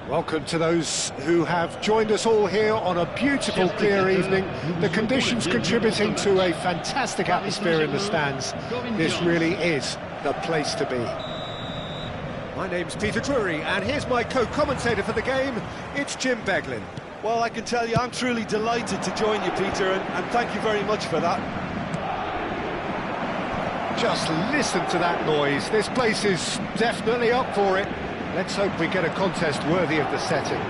Welcome to those who have joined us all here on a beautiful, clear evening. The conditions contributing to a fantastic atmosphere in the stands. This really is the place to be. My name's Peter Drury, and here's my co-commentator for the game. It's Jim Beglin. Well, I can tell you, I'm truly delighted to join you, Peter, and thank you very much for that. Just listen to that noise. This place is definitely up for it. Let's hope we get a contest worthy of the setting.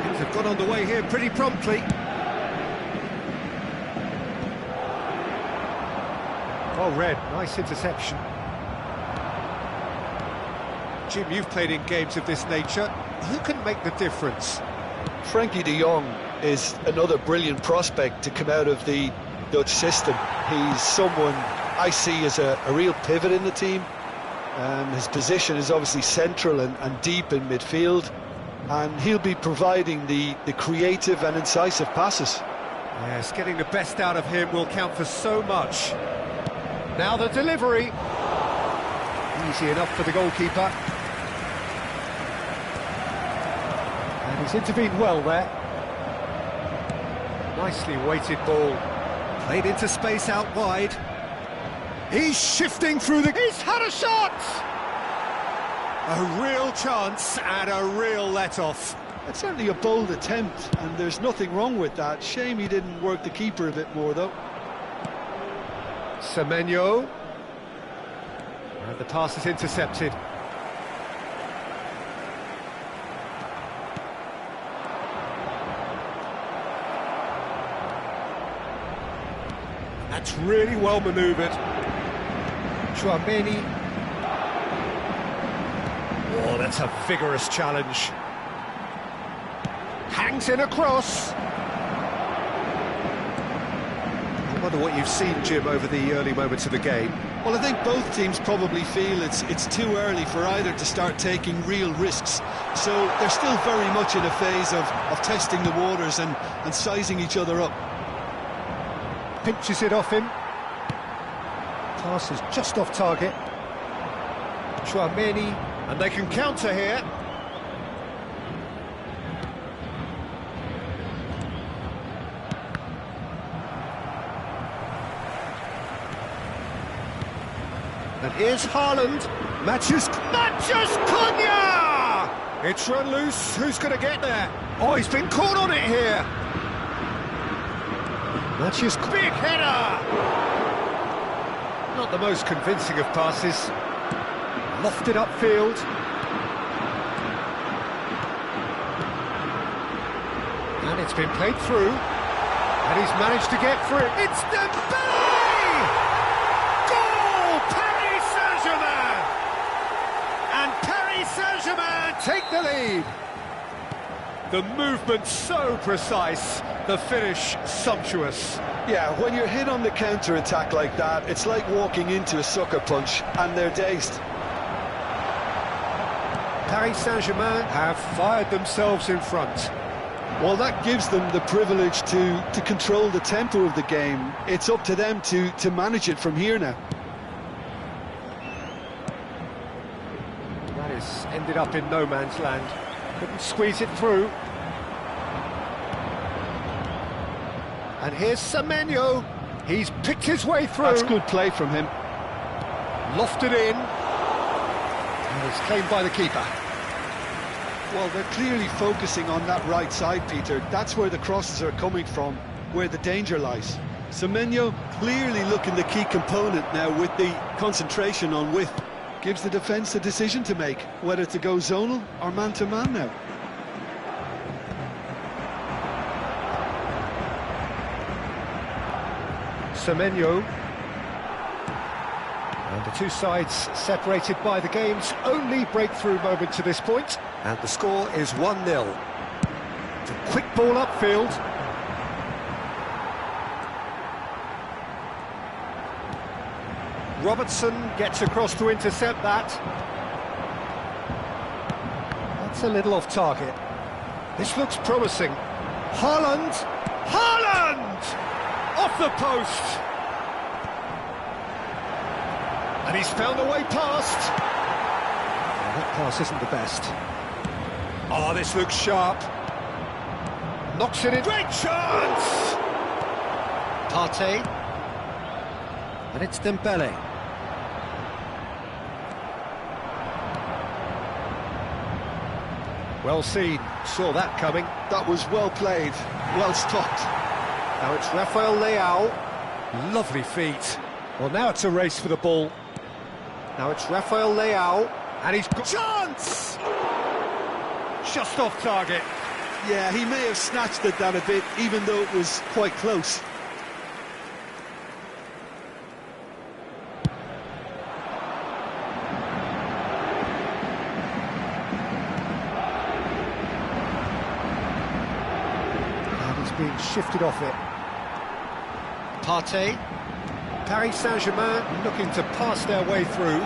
Things have got underway here pretty promptly. Well read, nice interception. Jim, you've played in games of this nature. Who can make the difference? Frankie de Jong is another brilliant prospect to come out of the Dutch system. He's someone I see as a real pivot in the team. His position is obviously central and deep in midfield, and he'll be providing the creative and incisive passes. Yes, getting the best out of him will count for so much. Now the delivery. Easy enough for the goalkeeper. And he's intervened well there. Nicely weighted ball. Played into space out wide. He's shifting through the... He's had a shot! A real chance and a real let-off. It's certainly a bold attempt, and there's nothing wrong with that. Shame he didn't work the keeper a bit more, though. Semenyo. And the pass is intercepted. That's really well manoeuvred. Chouameni. Oh, that's a vigorous challenge. Hangs in a cross. I wonder what you've seen, Jim, over the early moments of the game. Well, I think both teams probably feel it's too early for either to start taking real risks. So they're still very much in a phase of testing the waters and sizing each other up. Pinches it off him. Pass is just off target. Chouameni, and they can counter here. And here's Haaland. Matches Cunha! It's run loose. Who's going to get there? Oh, he's been caught on it here. Matches big header. Not the most convincing of passes. Lofted upfield. And it's been played through. And he's managed to get through. It's Dembele! Goal! Paris Saint-Germain! And Paris Saint-Germain take the lead. The movement so precise, the finish sumptuous. Yeah, when you're hit on the counter-attack like that, it's like walking into a sucker punch, and they're dazed. Paris Saint-Germain have fired themselves in front. Well, that gives them the privilege to control the tempo of the game. It's up to them to manage it from here now. That is ended up in no man's land. Couldn't squeeze it through. And here's Semenyo. He's picked his way through. That's good play from him. Lofted in. And it's claimed by the keeper. Well, they're clearly focusing on that right side, Peter. That's where the crosses are coming from, where the danger lies. Semenyo clearly looking the key component now with the concentration on width. Gives the defence a decision to make, whether to go zonal or man-to-man now. Semenyo. And the two sides separated by the game's only breakthrough moment to this point. And the score is 1-0. It's a quick ball upfield. Robertson gets across to intercept that. That's a little off target. This looks promising. Haaland! Haaland! Off the post! And he's found a way past. that pass isn't the best. Oh, this looks sharp. Knocks it in. Great chance! Partey. And it's Dembele. Well seen. Saw that coming. That was well played, well stopped. Now it's Rafael Leao. Lovely feet. Well, now it's a race for the ball. Now it's Rafael Leao. And he's got... Chance! Just off target. Yeah, he may have snatched it down a bit, even though it was quite close. And he's being shifted off it. Partey. Paris Saint-Germain looking to pass their way through.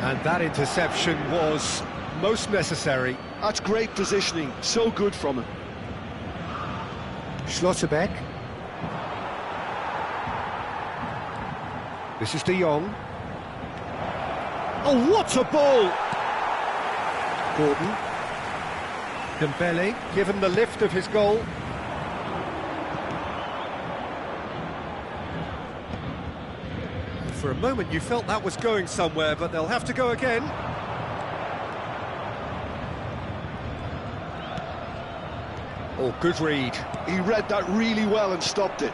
And that interception was most necessary. That's great positioning, so good from him. Schlotterbeck. This is De Jong. Oh, what a ball! Gordon. Dembele, given the lift of his goal. For a moment you felt that was going somewhere, but they'll have to go again. Oh, good read. He read that really well and stopped it.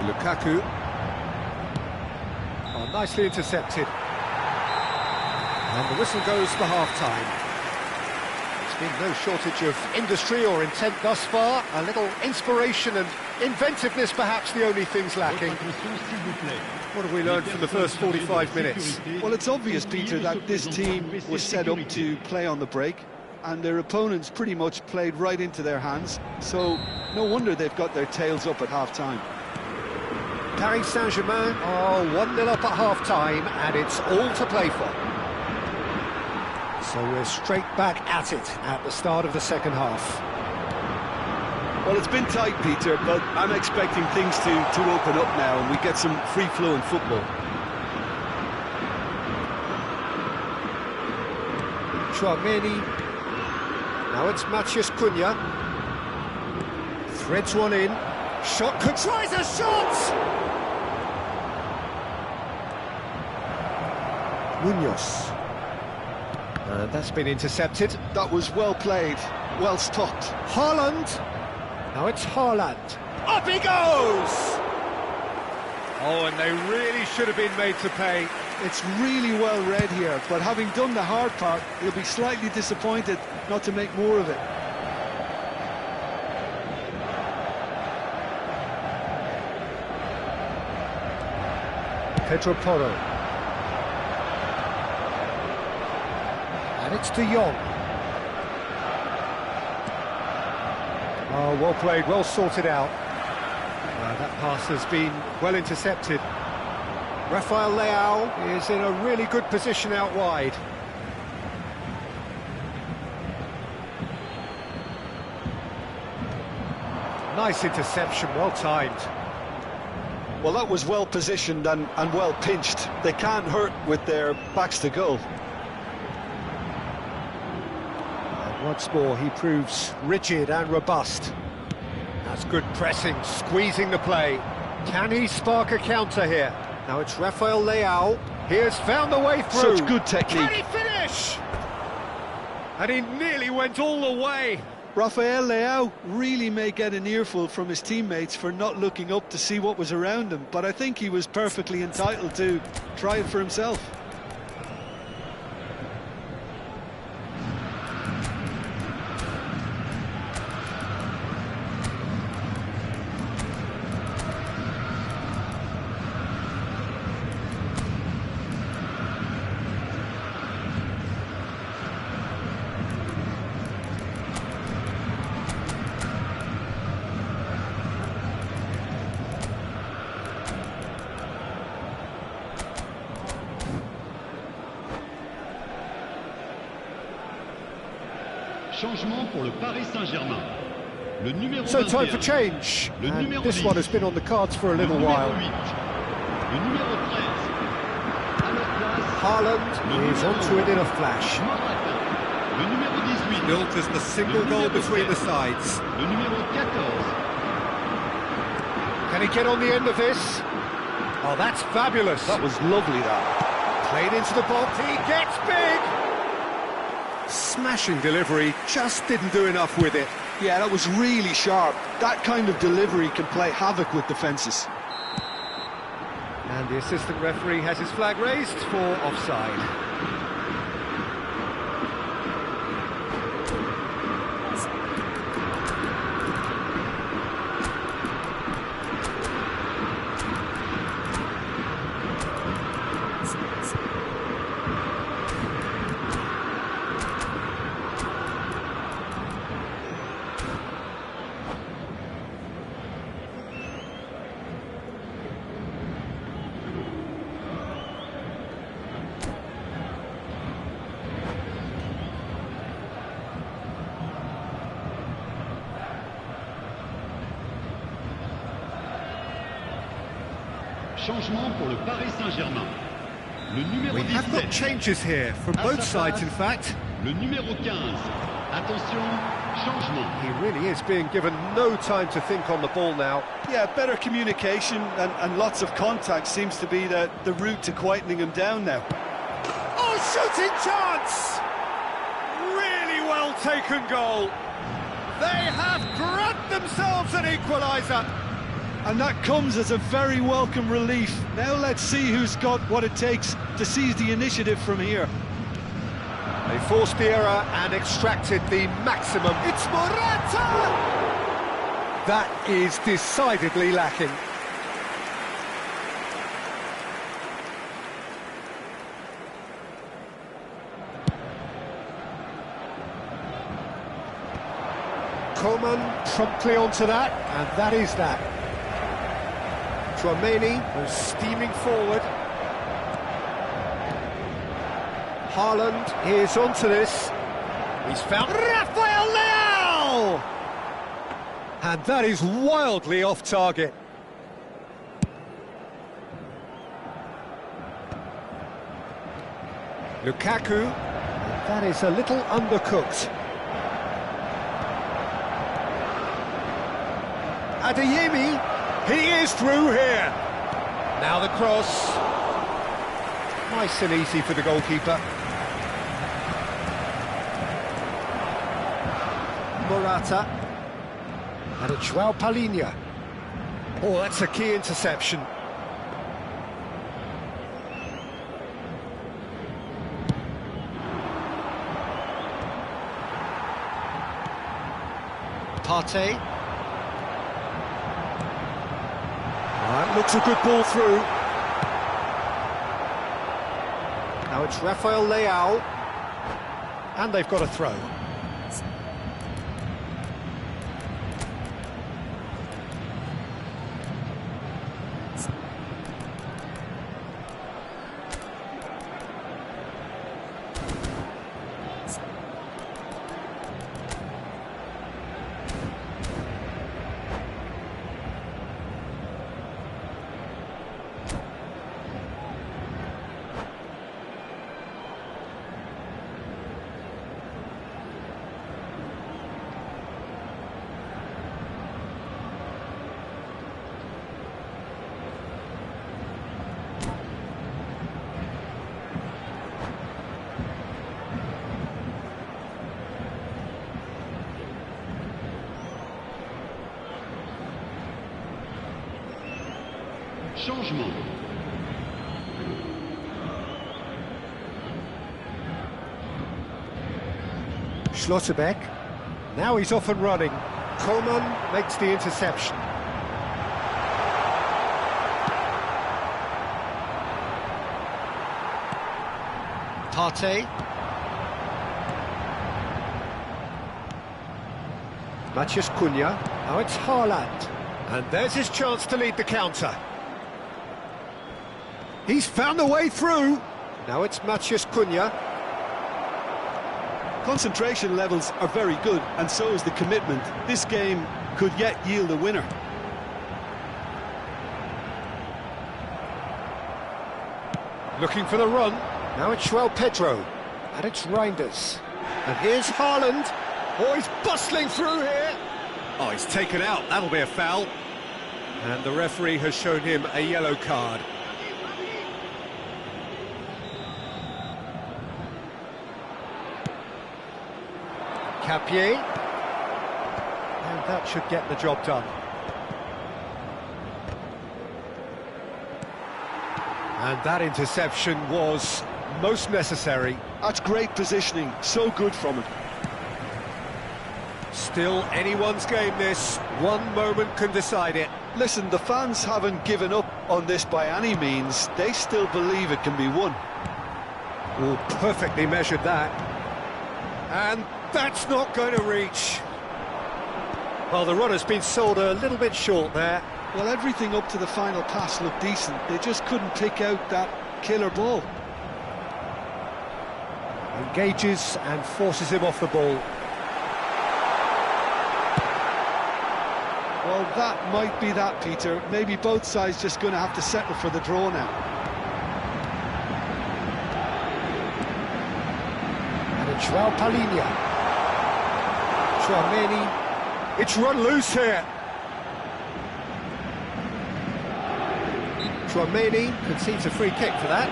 Lukaku. Oh, nicely intercepted. And the whistle goes for half-time. There's been no shortage of industry or intent thus far. A little inspiration and inventiveness, perhaps the only things lacking. What have we learned from the first 45 minutes? Well, it's obvious, Peter, that this team was set up to play on the break, and their opponents pretty much played right into their hands, so no wonder they've got their tails up at half-time. Paris Saint-Germain are 1-0 up at half-time, and it's all to play for. So we're straight back at it at the start of the second half. Well, it's been tight, Peter, but I'm expecting things to open up now and we get some free-flowing football. Chouameni. Now it's Matheus Cunha. Threads one in. Shot, tries a shot! Munoz. That's been intercepted. That was well played, well stopped. Haaland. Now it's Haaland. Up he goes! Oh, and they really should have been made to pay. It's really well read here, but having done the hard part, he'll be slightly disappointed not to make more of it. Pedro Porro. And it's De Jong. Oh, well played, well sorted out. That pass has been well intercepted. Rafael Leao is in a really good position out wide. Nice interception, well timed. Well, that was well positioned and well pinched. They can't hurt with their backs to goal. And once more, he proves rigid and robust. That's good pressing, squeezing the play. Can he spark a counter here? Now it's Rafael Leao. He has found the way through. Such good technique. Can he finish? And he nearly went all the way. Rafael Leao really may get an earful from his teammates for not looking up to see what was around him, but I think he was perfectly entitled to try it for himself. Changement pour le Paris Saint-Germain. Le numéro So time 21. for change. Le And numéro this 10. one has been on the cards for a Le little numéro while. 8. Le numéro 13. Haaland is onto it in a flash. Le numéro 18. Built as the single goal between the sides. Le numéro 14. Can he get on the end of this? Oh, that's fabulous. That was lovely, that. Played into the box, he gets big! Smashing delivery, just didn't do enough with it. Yeah, that was really sharp. That kind of delivery can play havoc with defences. And the assistant referee has his flag raised for offside. Changement pour le Paris Saint-Germain. Le numéro We have got 17. changes here, from both sides in fact. Le numéro 15. Attention, changement. He really is being given no time to think on the ball now. Yeah, better communication and lots of contact seems to be the route to quietening him down now. Oh, shooting chance! Really well taken goal. They have grabbed themselves an equaliser. And that comes as a very welcome relief. Now let's see who's got what it takes to seize the initiative from here. They forced the error and extracted the maximum. It's Morata! That is decidedly lacking. Coman promptly onto that, and that is that. Tchouaméni was steaming forward. Haaland is onto this. He's found Rafael Leao! And that is wildly off target. Lukaku, that is a little undercooked. Adeyemi, he is through here. Now the cross. Nice and easy for the goalkeeper. Morata. And it's João Palhinha. Oh, that's a key interception. Partey. That looks a good ball through. Now it's Rafael Leao. And they've got a throw. Changement. Schlotterbeck. Now he's off and running. Coman makes the interception. Partey. Matheus Cunha. Now it's Haaland. And there's his chance to lead the counter. He's found a way through. Now it's Matheus Cunha. Concentration levels are very good, and so is the commitment. This game could yet yield a winner. Looking for the run. Now it's João Pedro, and it's Reinders. And here's Haaland. Oh, he's bustling through here. Oh, he's taken out. That'll be a foul. And the referee has shown him a yellow card. Capier. And that should get the job done. And that interception was most necessary. That's great positioning, so good from him. Still anyone's game this, one moment can decide it. Listen, the fans haven't given up on this by any means. They still believe it can be won. Oh, perfectly measured that. And that's not going to reach. Well, the runner's been sold a little bit short there. Well, everything up to the final pass looked decent. They just couldn't pick out that killer ball. Engages and forces him off the ball. Well, that might be that, Peter. Maybe both sides just going to have to settle for the draw now. And it's João Palhinha. Tchouaméni. It's run loose here. Tchouaméni concedes a free kick for that.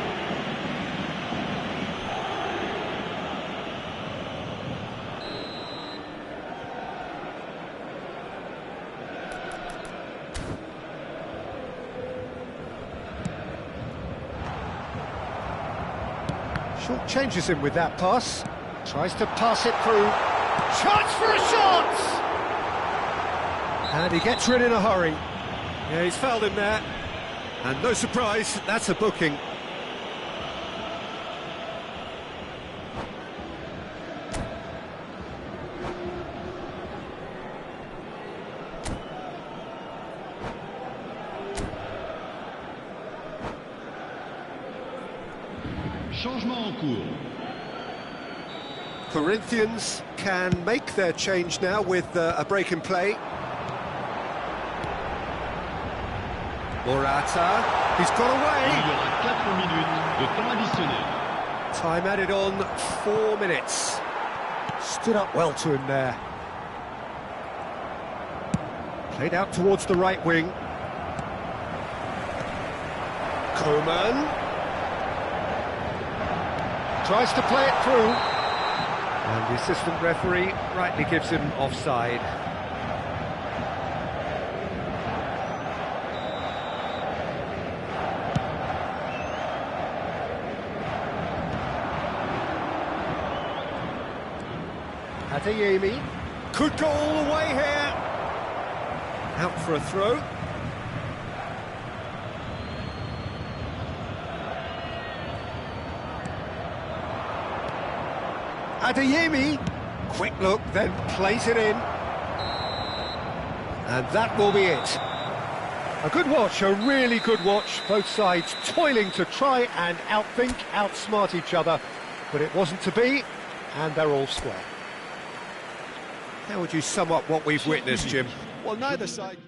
Short changes him with that pass. Tries to pass it through. Chance for a shot! And he gets rid in a hurry. Yeah, he's fouled him there. And no surprise, that's a booking. Changement en cours. Corinthians can make their change now with a break in play. Morata, he's got away. Il y aura 4 minutes de temps additionnel. Time added on 4 minutes. Stood up well to him there. Played out towards the right wing. Coman. Tries to play it through. And the assistant referee rightly gives him offside. Adeyemi could go all the way here. Out for a throw. Adeyemi, quick look, then plays it in. And that will be it. A good watch, a really good watch. Both sides toiling to try and outthink, outsmart each other. But it wasn't to be, and they're all square. How would you sum up what we've witnessed, Jim? Well, neither side...